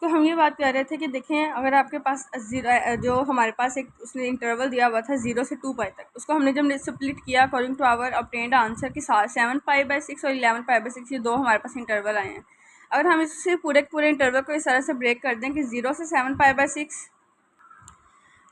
तो हम ये बात कर रहे थे कि देखें, अगर आपके पास जो हमारे पास एक उसने इंटरवल दिया हुआ था 0 से 2 पाई तक, उसको हमने जब स्प्लिट किया according to our obtained answer के साथ 7 पाई बाई 6 और 11 पाई बाई 6 ये दो हमारे पास इंटरवल आए हैं। अगर हम इससे पूरे इंटरवल को इस तरह से ब्रेक कर दें कि 0 से 7 पाई बाई 6,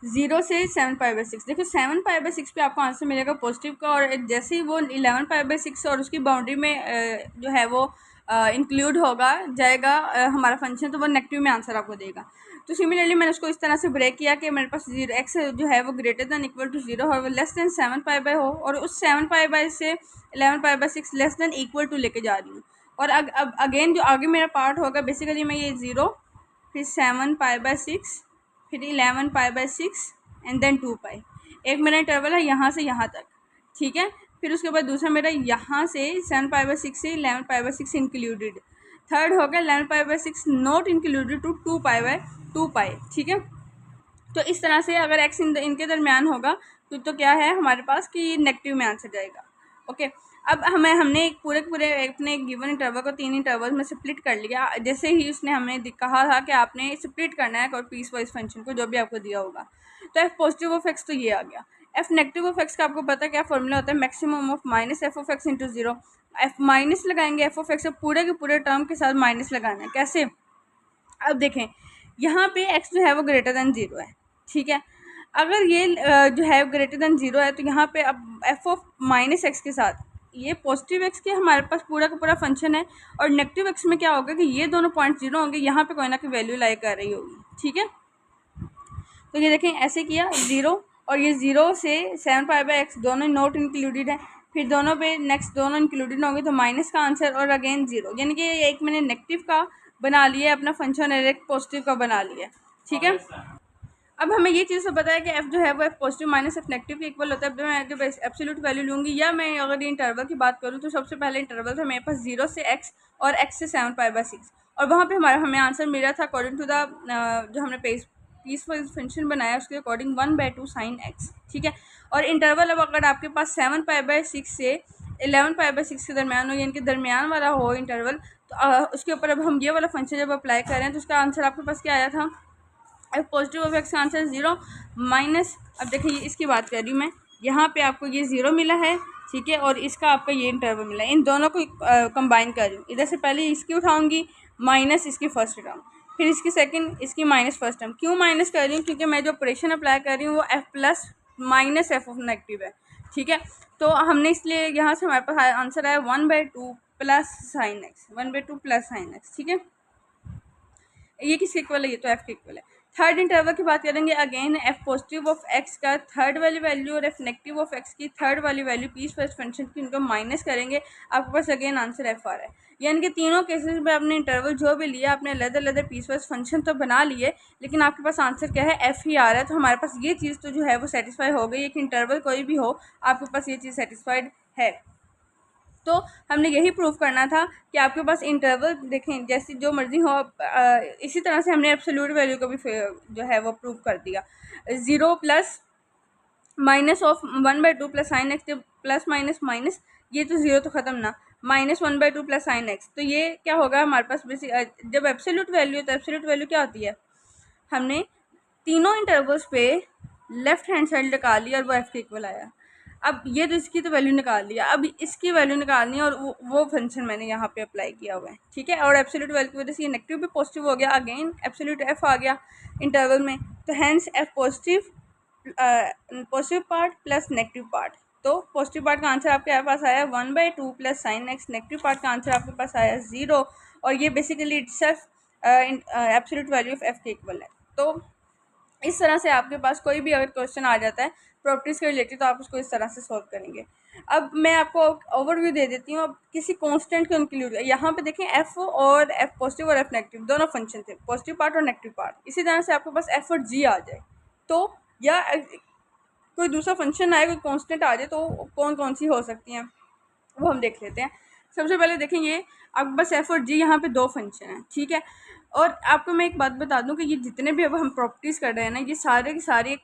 0 से 7 पाई बाई 6, देखो 7 पाई बाई 6 पे आपको आंसर मिलेगा पॉजिटिव का, और जैसे ही वो 11 पाई बाई 6 और उसकी बाउंड्री में जो है वो इंक्लूड होगा जाएगा हमारा फंक्शन, तो वो नेगेटिव में आंसर आपको देगा। तो सिमिलरली मैंने उसको इस तरह से ब्रेक किया कि मेरे पास 0 x जो है वो ग्रेटर दैन इक्वल टू 0 और वो लेस दैन 7 पाई बाई हो, और उस 7 पाई बाई से 11 pi by 6 less than equal to लेके जा रही हूँ। और अब अगेन जो आगे मेरा पार्ट होगा बेसिकली मैं ये 0 फिर 7 पाई बाई 6 फिर 11 पाई बाई 6 एंड देन 2 पाई, एक मेरा इंटरवल है यहाँ से यहाँ तक, ठीक है। फिर उसके बाद दूसरा मेरा यहाँ से 7 पाई बाई 6 से 11 पाई बाई 6 इंक्लूडेड, थर्ड हो गया 11 pi by 6 not included to 2 pi by 2 pi, ठीक है। तो इस तरह से अगर एक्स इनके दरमियान होगा तो क्या है हमारे पास कि नेगेटिव में आंसर जाएगा। ओके, अब हमने एक पूरे अपने गिवन इंटरवल को 3 इंटरवल में स्प्लिट कर लिया। जैसे ही उसने हमें कहा था कि आपने स्प्लिट करना है और पीस वाइज फंक्शन को जो भी आपको दिया होगा, तो एफ पॉजिटिव ऑफ एक्स तो ये आ गया। एफ नेगेटिव ऑफ एक्स का आपको पता क्या फॉर्मूला होता है, maximum of minus F of x into 0। F minus लगाएंगे एफ ऑफ एक्स, पूरे के पूरे टर्म के साथ माइनस लगाना है। कैसे, अब देखें यहाँ पे x जो है वो ग्रेटर दैन 0 है, ठीक है। अगर ये जो है ग्रेटर दैन 0 है तो यहाँ पे अब एफ ऑफ माइनस एक्स के साथ ये पॉजिटिव एक्स के हमारे पास पूरा का पूरा फंक्शन है, और नेगेटिव एक्स में क्या होगा कि ये दोनों पॉइंट 0 होंगे, यहाँ पे कोई ना कोई वैल्यू लाई कर रही होगी, ठीक है। तो ये देखें ऐसे किया 0 और ये 0 से 7 पाई बाई एक्स दोनों नोट इंक्लूडेड है, फिर दोनों पे नेक्स्ट दोनों इंक्लूडेड होंगे तो माइनस का आंसर और अगेन 0, यानी कि एक मैंने नेगेटिव का बना लिया अपना फंक्शन और एक पॉजिटिव का बना लिया, ठीक है। अब हमें ये चीज़ तो पता है कि एफ जो है वो F positive minus F negative के इक्वल होता है। अब मैं जब एब्सोल्यूट वैल्यू लूँगी या मैं अगर ये इंटरवल की बात करूँ तो सबसे पहले इंटरवल था मेरे पास 0 से x और x से 7 पाई बाई 6, और वहाँ पे हमें आंसर मिला था अकॉर्डिंग टू द जो हमने पीस वाइज फंक्शन बनाया उसके अकॉर्डिंग 1/2 साइन x, ठीक है। और इंटरवल अब अगर आपके पास 7 पाई बाई 6 से 11 पाई बाई 6 के दरमियान हो, यानी कि दरमियान वाला हो इंटरवल, तो उसके ऊपर अब हम ये वाला फंक्शन जब अप्लाई करें तो उसका आंसर आपके पास क्या आया था, एफ पॉजिटिव ऑफ एक्स का आंसर 0 माइनस, अब देखिए इसकी बात कर रही हूँ मैं, यहाँ पे आपको ये 0 मिला है, ठीक है, और इसका आपका ये इंटरवल मिला है, इन दोनों को कंबाइन कर रही हूँ। इधर से पहले इसकी उठाऊंगी माइनस इसकी फर्स्ट टर्म, फिर इसकी सेकंड इसकी माइनस फर्स्ट टर्म। क्यों माइनस कर रही हूँ, क्योंकि मैं जो ऑपरेशन अप्लाई कर रही हूँ वो F plus minus F of negative है, ठीक है। तो हमने इसलिए यहाँ से हमारे पास आंसर आया 1/2 plus sign x, 1/2 plus sign x, ठीक है। ये किसके इक्वल है, ये तो एफ के इक्वल है। थर्ड इंटरवल की बात करेंगे, again F positive of x का थर्ड वाली वैल्यू और एफ नेगेटिव ऑफ एक्स की थर्ड वाली वैल्यू पीस वाइज फंक्शन की उनको माइनस करेंगे, आपके पास अगेन आंसर एफ आ रहा है। यानी कि तीनों केसेस में आपने इंटरवल जो भी लिया आपने अलग अलग पीस वाइज फंक्शन तो बना लिए, लेकिन आपके पास आंसर क्या है, एफ ही आ रहा है। तो हमारे पास ये चीज़ तो जो है वो सेटिस्फाई हो गई है कि इंटरवल कोई भी हो आपके पास ये चीज़ सेटिस्फाइड है। तो हमने यही प्रूव करना था कि आपके पास इंटरवल देखें जैसी जो मर्जी हो, इसी तरह से हमने एब्सोल्यूट वैल्यू को भी जो है वो प्रूव कर दिया। 0 plus minus of 1/2 plus sign x, जब प्लस माइनस माइनस, ये तो 0 तो ख़त्म ना, माइनस 1/2 प्लस साइन एक्स, तो ये क्या होगा हमारे पास बेसिक जब एब्सोल्यूट वैल्यू है तो एब्सोल्यूट वैल्यू क्या होती है, हमने तीनों इंटरवल्स पे लेफ्ट हैंड साइड निकाल लिया और वो एफ के इक्वल आया। अब ये तो इसकी तो वैल्यू निकाल लिया, अब इसकी वैल्यू निकालनी है और वो फंक्शन मैंने यहाँ पे अप्लाई किया हुआ है, ठीक है। और एब्सोल्यूट वैल्यू की वजह से ये नेगेटिव भी पॉजिटिव हो गया, अगेन एब्सोल्यूट एफ आ गया इंटरवल में, तो hence f positive part plus negative part. तो पॉजिटिव पार्ट का आंसर आपके पास आया 1/2 plus sign x, negative part का आंसर आपके पास आया 0, और ये basically itself absolute value of f के इक्वल है। तो इस तरह से आपके पास कोई भी अगर क्वेश्चन आ जाता है प्रॉपर्टीज़ के रिलेटेड तो आप उसको इस तरह से सॉल्व करेंगे। अब मैं आपको ओवरव्यू दे देती हूँ। अब किसी कांस्टेंट को इंक्लूड, यहाँ पे देखें एफ और एफ पॉजिटिव और एफ नेगेटिव दोनों फंक्शन थे, पॉजिटिव पार्ट और नेगेटिव पार्ट। इसी तरह से आपके पास एफ और जी आ जाए तो, या कोई दूसरा फंक्शन आए, कोई कांस्टेंट आ जाए, तो कौन कौन सी हो सकती हैं वो हम देख लेते हैं। सबसे पहले देखें ये आपके पास एफ और जी यहाँ पे दो फंक्शन हैं, ठीक है। और आपको मैं एक बात बता दूं कि ये जितने भी अब हम प्रॉपर्टीज़ कर रहे हैं ना, ये सारे के सारे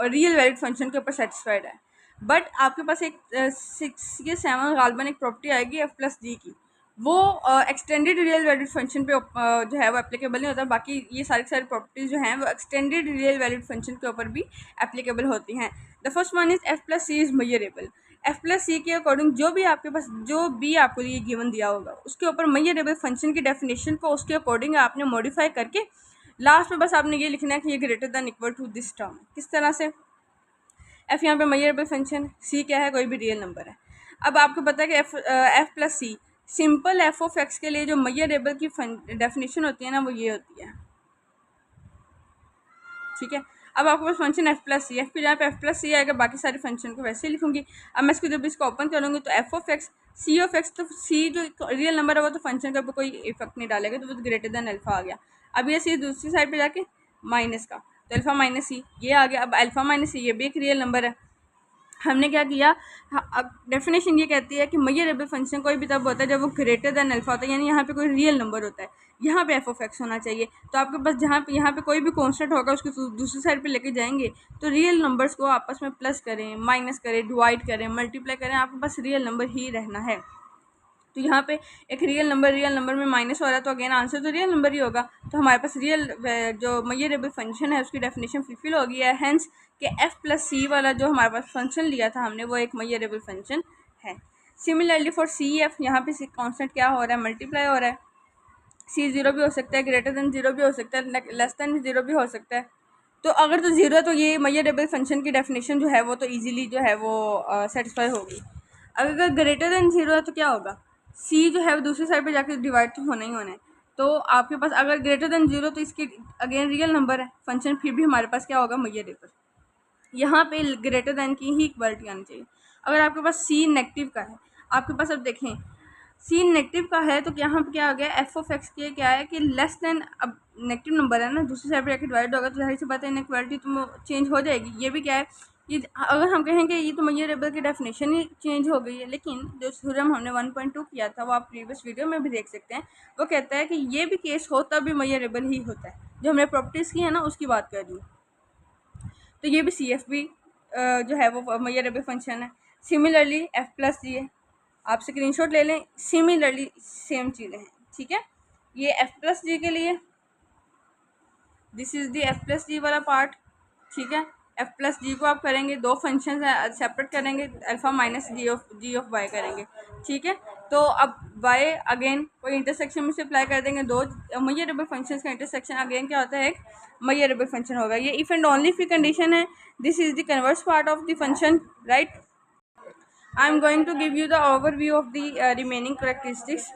रियल वैलिड फंक्शन के ऊपर सेटिस्फाइड है। बट आपके पास एक 6 या 7 गालबन एक प्रॉपर्टी आएगी एफ प्लस जी की, वो एक्सटेंडेड रियल वैल्यूड फंक्शन पे जो है वो एप्लीकेबल नहीं होता। बाकी ये सारी प्रॉपर्टीज़ जो हैं वो एक्सटेंडेड रियल वैल्यूड फंक्शन के ऊपर भी एप्लीकेबल होती हैं। The first one is F plus C is measurable. F plus C के अकॉर्डिंग जो भी आपके पास जो भी आपको ये गिवन दिया होगा उसके ऊपर मेजरेबल फंक्शन की डेफिनेशन को उसके अकॉर्डिंग आपने मॉडिफाई करके लास्ट में बस आपने ये लिखना है कि ये greater than equal to this term. किस तरह से? एफ यहाँ पे मेजरेबल फंक्शन, सी क्या है? कोई भी रियल नंबर है। अब आपको पता है कि f plus c simple f of x के लिए जो मेजरेबल की डेफिनेशन होती है ना वो ये होती है, ठीक है। अब आपके पास फंक्शन एफ प्लस सी, एफ पे जहाँ पे एफ प्लस सी आएगा बाकी सारे फंक्शन को वैसे ही लिखूंगी। अब मैं इसको जब इसको ओपन करूँगी तो f of x c of x, तो सी जो रियल नंबर है वो तो फंक्शन के ऊपर कोई इफेक्ट नहीं डालेगा, तो वो ग्रेटर देन अल्फा आ गया। अब ये सी दूसरी साइड पे जाके माइनस का, तो अल्फा माइनस सी ये आ गया। अब अल्फा माइनस सी ये भी एक रियल नंबर है। हमने क्या किया, डेफिनेशन ये कहती है कि मेजरेबल फंक्शन कोई भी तब होता है जब वो ग्रेटर देन अल्फा होता है, यानी यहाँ पे कोई रियल नंबर होता है। यहाँ पे एफ ऑफ एक्स होना चाहिए। तो आपके पास जहाँ पे यहाँ पे कोई भी कॉन्स्टेंट होगा उसको दूसरी साइड पे लेके जाएंगे तो रियल नंबर्स को आपस में प्लस करें, माइनस करें, डिवाइड करें, मल्टीप्लाई करें, आपके पास रियल नंबर ही रहना है। तो यहाँ पे एक रियल नंबर में माइनस हो रहा है तो अगेन आंसर तो रियल नंबर ही होगा। तो हमारे पास रियल जो मेजरेबल फंक्शन है उसकी डेफिनेशन फुलफिल हो गई है। हेंस कि एफ प्लस सी वाला जो हमारे पास फंक्शन लिया था हमने वो एक मेजरेबल फंक्शन है। सिमिलरली फॉर सी एफ, यहाँ पे कॉन्स्टेंट क्या हो रहा है? मल्टीप्लाई हो रहा है। सी ज़ीरो भी हो सकता है, ग्रेटर देन ज़ीरो भी हो सकता है, लेस देन ज़ीरो भी हो सकता है। तो अगर तो ज़ीरो है तो ये मेजरेबल फंक्शन की डेफिनेशन जो है वो तो ईजिली जो है वो सेटिस्फाई होगी। अगर ग्रेटर देन ज़ीरो है तो क्या होगा? सी जो है वो दूसरी साइड पे जाके डिवाइड तो होना ही होना है। तो आपके पास अगर ग्रेटर देन ज़ीरो तो इसकी अगेन रियल नंबर है फंक्शन, फिर भी हमारे पास क्या होगा? मेजरेबल। यहाँ पे ग्रेटर देन की ही इक्वलिटी आनी चाहिए। अगर आपके पास सी नेगेटिव का है, आपके पास अब देखें सी नेगेटिव का है तो यहाँ पे क्या हो गया? एफ ऑफ एक्स के क्या है कि लेस देन, अब नेगेटिव नंबर है ना, दूसरी साइड पे जाके डिवाइड होगा तो जाहिर सी बात है इनइक्वालिटी तो चेंज हो जाएगी। ये भी क्या है, ये अगर हम कहें कि ये तो मेजरेबल की डेफिनेशन ही चेंज हो गई है, लेकिन जो थ्योरम हमने 1.2 किया था वो आप प्रीवियस वीडियो में भी देख सकते हैं। वो कहता है कि ये भी केस हो तब भी मेजरेबल ही होता है। जो हमने प्रॉपर्टीज़ की है ना उसकी बात कर रही हूँ। तो ये भी सी एफ भी जो है वो मेजरेबल फंक्शन है। सिमिलरली एफ प्लस जी है, आप स्क्रीनशॉट ले लें, सिमिलरली सेम चीज़ें हैं, ठीक है। ये एफ प्लस जी के लिए this is the F plus G वाला पार्ट, ठीक है। एफ प्लस जी को आप करेंगे, दो फंक्शन सेपरेट करेंगे, alpha minus g of y करेंगे, ठीक है। तो अब वाई अगेन कोई इंटरसेक्शन में से अप्लाई कर देंगे, दो मेजरेबल फंक्शंस का इंटरसेक्शन अगेन क्या होता है? एक मेजरेबल फंक्शन होगा। ये इफ एंड ओनली की कंडीशन है। This is the converse part of the function, right. I am going to give you the overview of the remaining characteristics.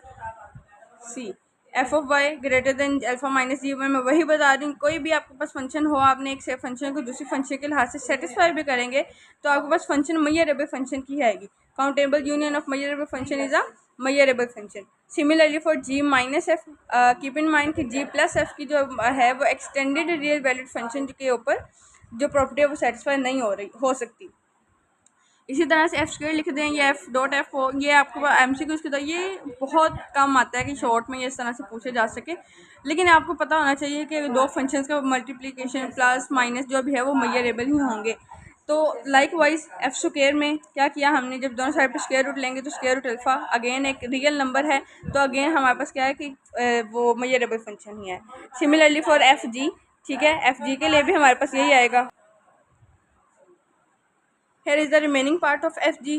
C F of Y greater than alpha minus G, मैं वही बता रही हूँ। कोई भी आपके पास function हो, आपने एक से फंक्शन को दूसरी फंक्शन के लिहाज से सेटिस्फाई भी करेंगे तो आपके पास फंक्शन मेजरेबल फंक्शन की आएगी। Countable union of measurable function is a measurable function. Similarly for g minus f, keep in mind कि जी प्लस एफ की जो है वो एक्सटेंडेड रियल वैलिड फंक्शन के ऊपर जो प्रॉपर्टी है वो सेटिस्फाई नहीं हो सकती। इसी तरह से एफ स्क्वायर लिख दें या एफ डॉट एफ हो, ये आपको एम सी क्यू उसके ये बहुत कम आता है कि शॉर्ट में ये इस तरह से पूछे जा सके। लेकिन आपको पता होना चाहिए कि दो फंक्शंस का मल्टीप्लिकेशन प्लस माइनस जो भी है वो मेजरेबल ही होंगे। तो लाइक वाइज एफ स्क्वायर में क्या किया हमने, जब दोनों साइड पे स्क्वायर रूट लेंगे तो स्क्वायर रूट अल्फा अगेन एक रियल नंबर है तो अगेन हमारे पास क्या है कि वो मेजरेबल फंक्शन ही है। सिमिलरली फॉर एफ जी, ठीक है, एफ जी के लिए भी हमारे पास यही आएगा। Here is the remaining part of fg,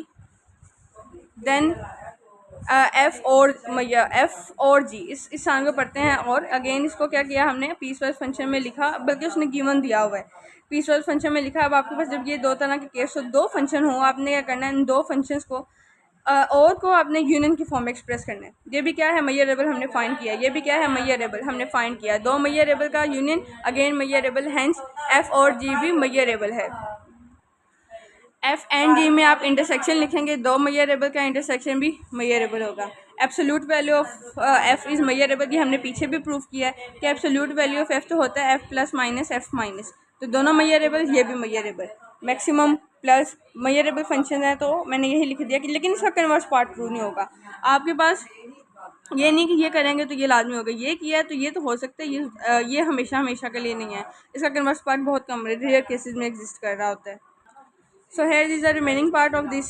then f और g इस स्थान को पढ़ते हैं। और अगेन इसको क्या किया हमने, पीस वाइज फंक्शन में लिखा, बल्कि उसने गिवन दिया हुआ है पीस वाइज फंक्शन में लिखा। अब आपके पास जब ये दो तरह के केस हो, दो फंक्शन हो, आपने क्या करना है, इन दो फंक्शंस को और को आपने यूनियन की फॉर्म में एक्सप्रेस करना है। ये भी क्या है, मेजरेबल हमने फाइंड किया, ये भी क्या है, मेजरेबल हमने फाइंड किया। दो मेजरेबल का union again measurable, hence F और जी भी मेजरेबल है। एफ एंड जी में आप इंटरसेक्शन लिखेंगे, दो मेजरेबल का इंटरसेक्शन भी मेजरेबल होगा। Absolute value of F is measurable, ये हमने पीछे भी प्रूव किया है कि एब्सोल्यूट वैल्यू ऑफ एफ तो होता है F plus minus F minus, तो दोनों मेजरेबल, ये भी measurable. Maximum plus measurable function है तो मैंने यही लिख दिया कि, लेकिन इसका कन्वर्स पार्ट ट्रू नहीं होगा आपके पास। ये नहीं कि ये करेंगे तो ये लाजमी होगा, ये किया है तो ये तो हो सकता है, ये हमेशा हमेशा के लिए नहीं है। इसका कन्वर्स पार्ट बहुत कम रेयर केसेस में एग्जिस्ट कर रहा होता है। So here is the remaining part of this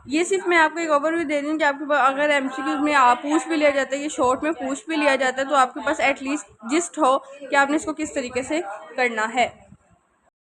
ये सिर्फ मैं आपको एक ओवरव्यू दे रही हूँ कि आपके पास अगर एमसीक्यूज में आप पूछ भी लिया जाता है, ये शॉर्ट में पूछ भी लिया जाता है, तो आपके पास एटलीस्ट जिस्ट हो कि आपने इसको किस तरीके से करना है।